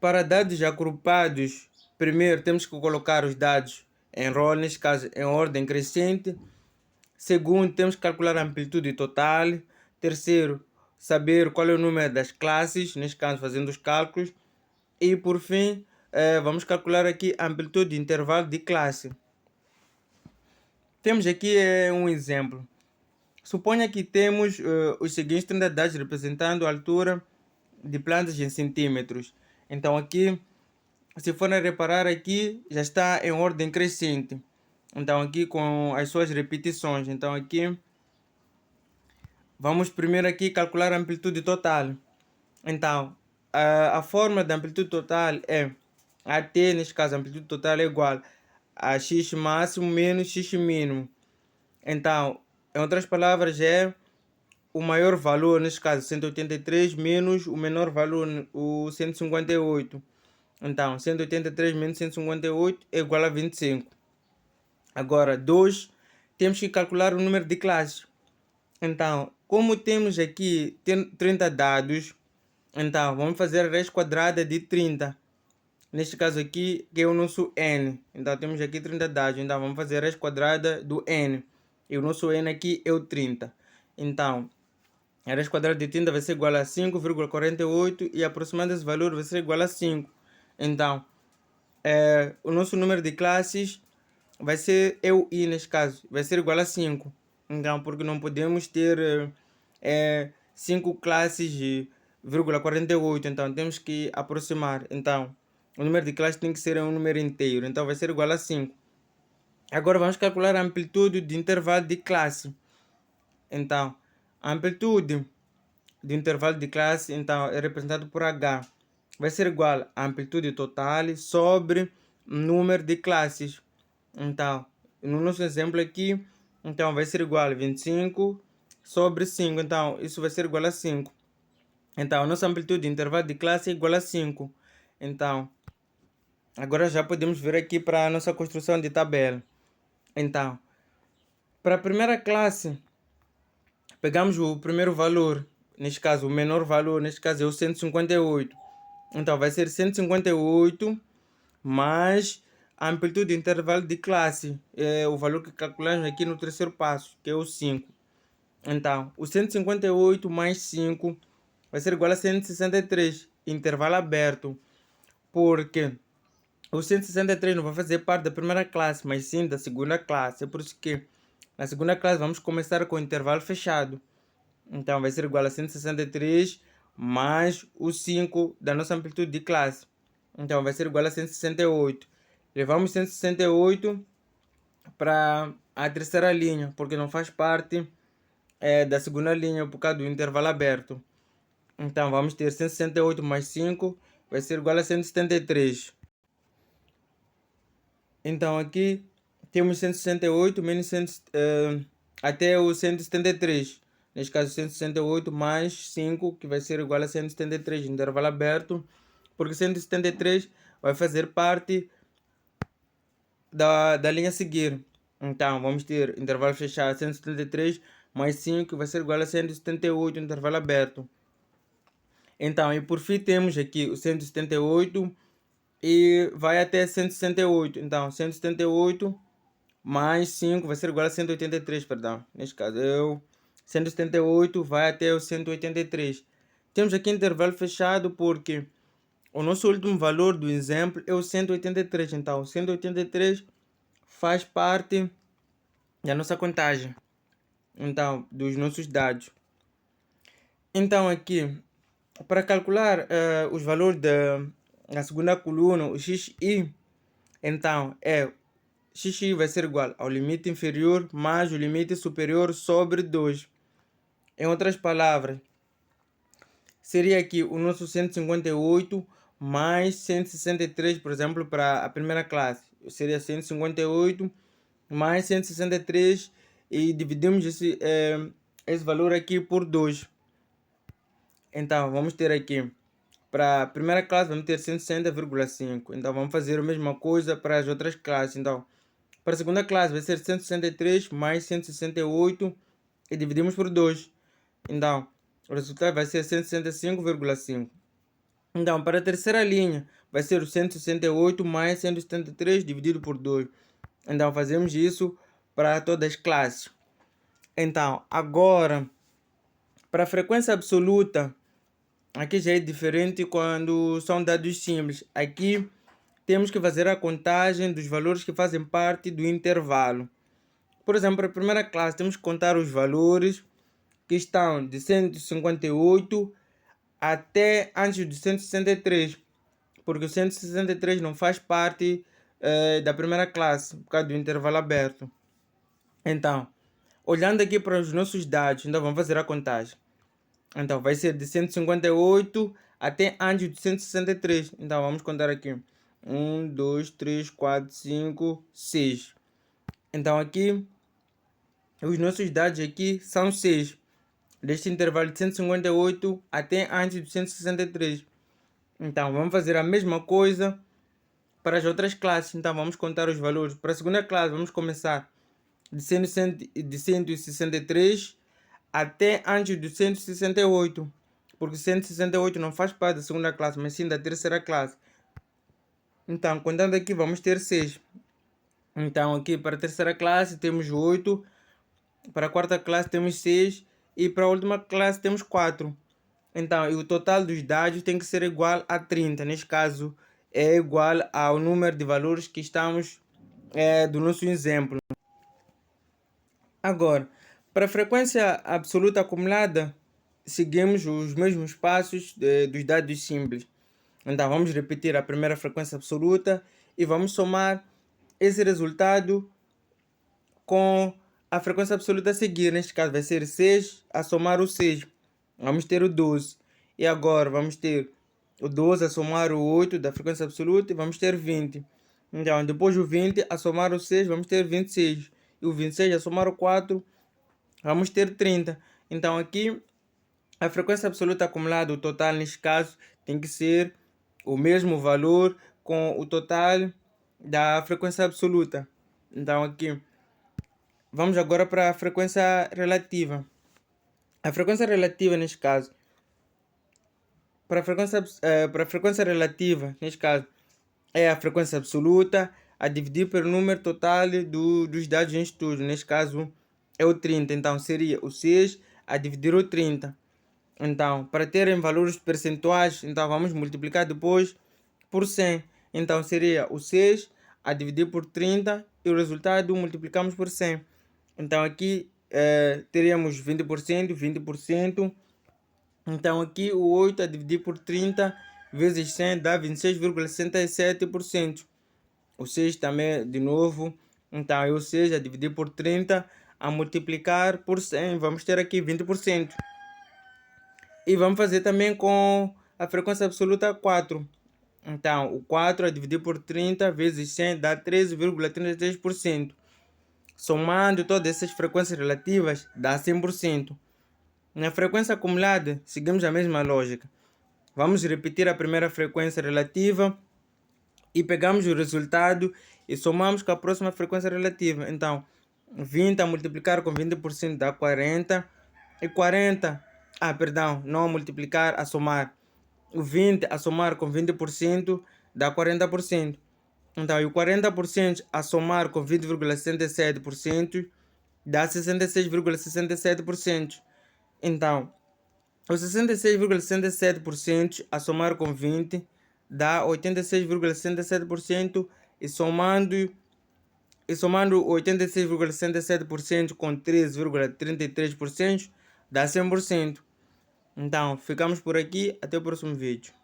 Para dados agrupados, primeiro temos que colocar os dados em row, neste caso em ordem crescente. Segundo, temos que calcular a amplitude total. Terceiro, saber qual é o número das classes, neste caso fazendo os cálculos. E por fim, vamos calcular aqui a amplitude de intervalo de classe. Temos aqui um exemplo. Suponha que temos os seguintes 30 dados representando a altura de plantas em centímetros. Então aqui, se forem reparar aqui, já está em ordem crescente. Então aqui com as suas repetições. Então aqui, vamos primeiro aqui calcular a amplitude total. Então, a fórmula da amplitude total é AT, neste caso a amplitude total é igual a x máximo menos x mínimo. Então, em outras palavras, é o maior valor, neste caso 183, menos o menor valor, o 158. Então, 183 menos 158 é igual a 25. Agora, 2, temos que calcular o número de classes. Então, como temos aqui 30 dados, então vamos fazer a raiz quadrada de 30. Neste caso aqui, que é o nosso n. Então, temos aqui 30 dados. Então, vamos fazer a raiz quadrada do n. E o nosso n aqui é o 30. Então, a raiz quadrada de 30 vai ser igual a 5,48 e aproximando esse valor vai ser igual a 5. Então, o nosso número de classes vai ser o i neste caso, vai ser igual a 5. Então, porque não podemos ter 5 classes de 0,48, então temos que aproximar. Então, o número de classes tem que ser um número inteiro, então vai ser igual a 5. Agora vamos calcular a amplitude de intervalo de classe. Então, a amplitude de intervalo de classe então, é representado por H. Vai ser igual à amplitude total sobre o número de classes. Então, no nosso exemplo aqui, então vai ser igual a 25 sobre 5. Então, isso vai ser igual a 5. Então, a nossa amplitude de intervalo de classe é igual a 5. Então, agora já podemos vir aqui para a nossa construção de tabela. Então, para a primeira classe, pegamos o primeiro valor, neste caso o menor valor, neste caso é o 158. Então vai ser 158 mais a amplitude de intervalo de classe, é o valor que calculamos aqui no terceiro passo, que é o 5. Então, o 158 mais 5 vai ser igual a 163, intervalo aberto, porque o 163 não vai fazer parte da primeira classe, mas sim da segunda classe. É por isso que na segunda classe vamos começar com o intervalo fechado. Então vai ser igual a 163 mais o 5 da nossa amplitude de classe. Então vai ser igual a 168. Levamos 168 para a terceira linha, porque não faz parte da segunda linha por causa do intervalo aberto. Então vamos ter 168 mais 5 vai ser igual a 173. Então aqui temos 168 menos até o 173. Neste caso 168 mais 5, que vai ser igual a 173, intervalo aberto, porque 173 vai fazer parte da linha a seguir. Então vamos ter intervalo fechado 173 mais 5, vai ser igual a 178, intervalo aberto. Então, e por fim temos aqui o 178 e vai até 168. Então, 178 mais 5 vai ser igual a 183, perdão. Neste caso, 178 vai até o 183. Temos aqui intervalo fechado porque o nosso último valor do exemplo é o 183. Então, o 183 faz parte da nossa contagem. Então, dos nossos dados. Então, aqui, para calcular os valores da segunda coluna, o xi, então, xi vai ser igual ao limite inferior mais o limite superior sobre 2. Em outras palavras, seria aqui o nosso 158 mais 163, por exemplo, para a primeira classe. Seria 158 mais 163 e dividimos esse valor aqui por 2. Então, vamos ter aqui, para a primeira classe, vamos ter 160,5. Então, vamos fazer a mesma coisa para as outras classes. Então, para a segunda classe, vai ser 163 mais 168 e dividimos por 2. Então, o resultado vai ser 165,5. Então, para a terceira linha, vai ser o 168 mais 173 dividido por 2. Então, fazemos isso para todas as classes. Então, agora, para a frequência absoluta, aqui já é diferente quando são dados simples. Aqui temos que fazer a contagem dos valores que fazem parte do intervalo. Por exemplo, para a primeira classe, temos que contar os valores que estão de 158 até antes de 163, porque o 163 não faz parte da primeira classe, por causa do intervalo aberto. Então, olhando aqui para os nossos dados, então vamos fazer a contagem. Então, vai ser de 158 até antes de 163. Então, vamos contar aqui. 1, 2, 3, 4, 5, 6. Então, aqui, os nossos dados aqui são 6. Deste intervalo de 158 até antes de 163. Então, vamos fazer a mesma coisa para as outras classes. Então, vamos contar os valores. Para a segunda classe, vamos começar de 163 até antes de 168. Porque 168 não faz parte da segunda classe, mas sim da terceira classe. Então, contando aqui, vamos ter 6. Então, aqui para a terceira classe temos 8. Para a quarta classe temos 6. E para a última classe temos 4. Então, e o total dos dados tem que ser igual a 30. Neste caso, é igual ao número de valores que estamos do nosso exemplo. Agora, para a frequência absoluta acumulada, seguimos os mesmos passos dos dados simples. Então, vamos repetir a primeira frequência absoluta e vamos somar esse resultado com a frequência absoluta a seguir. Neste caso, vai ser 6 a somar o 6. Vamos ter o 12. E agora, vamos ter o 12 a somar o 8 da frequência absoluta e vamos ter 20. Então, depois do 20 a somar o 6, vamos ter 26. E o 26 a somar o 4, vamos ter 30. Então, aqui, a frequência absoluta acumulada, o total, neste caso, tem que ser o mesmo valor com o total da frequência absoluta. Então, aqui, vamos agora para a frequência relativa. A frequência relativa, neste caso, para a frequência relativa, neste caso, é a frequência absoluta a dividir pelo número total dos dados em estudo. Neste caso, é o 30. Então, seria o 6 a dividir o 30. Então, para terem valores percentuais, então vamos multiplicar depois por 100. Então, seria o 6 a dividir por 30 e o resultado multiplicamos por 100. Então, aqui teríamos 20%, 20%. Então, aqui o 8 a dividir por 30 vezes 100 dá 26,67%. O 6 também, de novo. Então, é o 6 a dividir por 30 a multiplicar por 100. Vamos ter aqui 20%. E vamos fazer também com a frequência absoluta 4. Então, o 4 a dividir por 30 vezes 100 dá 13,33%. Somando todas essas frequências relativas, dá 100%. Na frequência acumulada, seguimos a mesma lógica. Vamos repetir a primeira frequência relativa e pegamos o resultado e somamos com a próxima frequência relativa. Então, 20 a multiplicar com 20% dá 40. E 40, não a multiplicar, a somar. O 20 a somar com 20% dá 40%. Então, e o 40% a somar com 20,67% dá 66,67%. Então, o 66,67% a somar com 20 dá 86,67% e somando 86,67% com 13,33% dá 100%. Então, ficamos por aqui. Até o próximo vídeo.